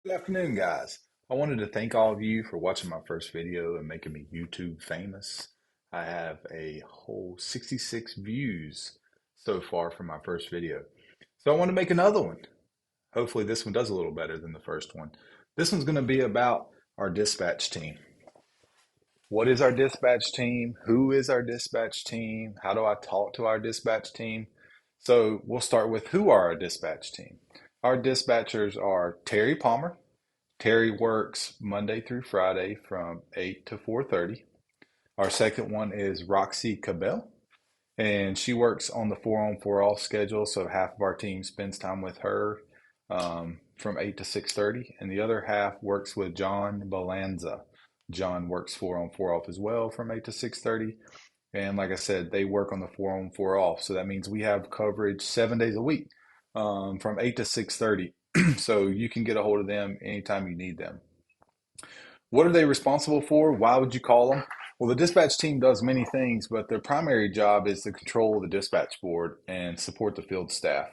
Good afternoon, guys. I wanted to thank all of you for watching my first video and making me YouTube famous. I have a whole 66 views so far from my first video. So I want to make another one. Hopefully this one does a little better than the first one. This one's going to be about our dispatch team. What is our dispatch team? Who is our dispatch team? How do I talk to our dispatch team? So we'll start with who are our dispatch team. Our dispatchers are Terry Palmer. Terry works Monday through Friday from 8 to 4:30. Our second one is Roxy Cabell, and she works on the 4 on 4 off schedule. So half of our team spends time with her from 8 to 6:30, and the other half works with John Balanza. John works 4 on 4 off as well from 8 to 6:30. And like I said, they work on the 4 on 4 off. So that means we have coverage 7 days a week from 8 to 6:30. So you can get a hold of them anytime you need them. What are they responsible for? Why would you call them? Well, the dispatch team does many things, but their primary job is to control the dispatch board and support the field staff.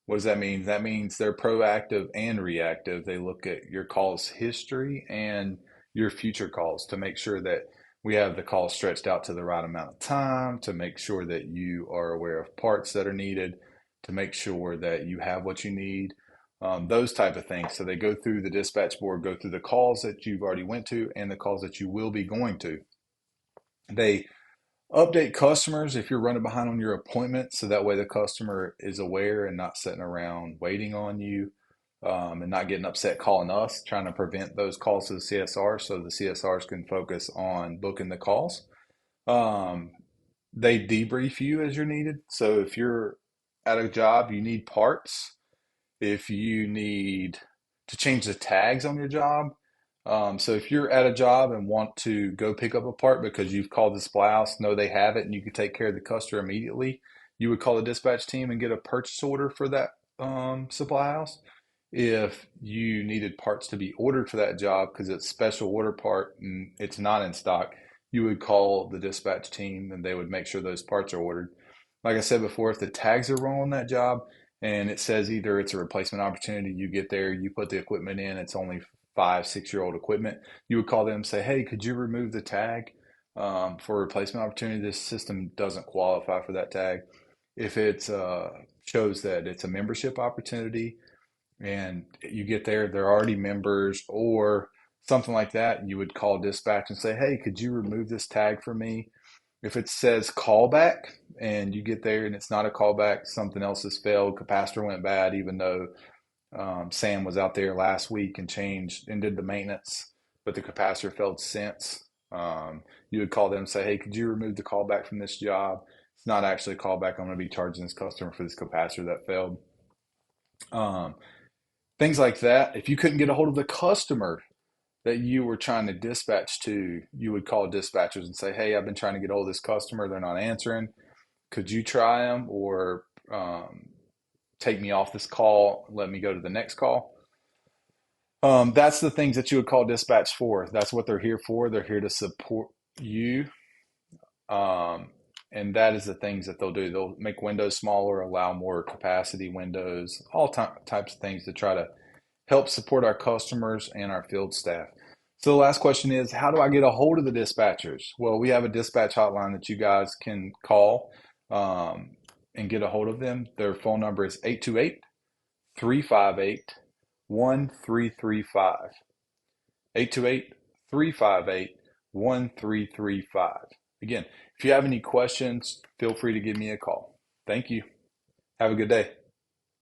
What does that mean? That means they're proactive and reactive. They look at your calls history and your future calls to make sure that we have the call stretched out to the right amount of time, to make sure that you are aware of parts that are needed, to make sure that you have what you need, those type of things. So they go through the dispatch board, go through the calls that you've already went to and the calls that you will be going to. They update customers if you're running behind on your appointment, so that way the customer is aware and not sitting around waiting on you, and not getting upset calling us, trying to prevent those calls to the CSR so the CSRs can focus on booking the calls. Um, they debrief you as you're needed. So if you're at a job, you need parts, if you need to change the tags on your job. So if you're at a job and want to go pick up a part because you've called the supply house, know they have it, and you can take care of the customer immediately, you would call the dispatch team and get a purchase order for that supply house. If you needed parts to be ordered for that job because it's special order part and it's not in stock, you would call the dispatch team and they would make sure those parts are ordered. Like I said before, if the tags are wrong on that job and it says either it's a replacement opportunity, you get there, you put the equipment in, it's only 5, 6 year old equipment, you would call them and say, hey, could you remove the tag for a replacement opportunity? This system doesn't qualify for that tag. If it shows that it's a membership opportunity and you get there, they're already members or something like that, you would call dispatch and say, hey, could you remove this tag for me? If it says callback and you get there and it's not a callback, something else has failed, capacitor went bad, even though Sam was out there last week and changed and did the maintenance, but the capacitor failed since. You would call them and say, hey, could you remove the callback from this job? It's not actually a callback. I'm going to be charging this customer for this capacitor that failed. Um, Things like that. If you couldn't get a hold of the customer that you were trying to dispatch to, you would call dispatchers and say, hey, I've been trying to get a hold of this customer. They're not answering. Could you try them or take me off this call? Let me go to the next call. That's the things that you would call dispatch for. That's what they're here for. They're here to support you. Um, and that is the things that they'll do. They'll make windows smaller, allow more capacity windows, all types of things to try to help support our customers and our field staff. So the last question is, how do I get a hold of the dispatchers? Well, we have a dispatch hotline that you guys can call and get a hold of them. Their phone number is 828-358-1335. 828-358-1335. Again, if you have any questions, feel free to give me a call. Thank you. Have a good day.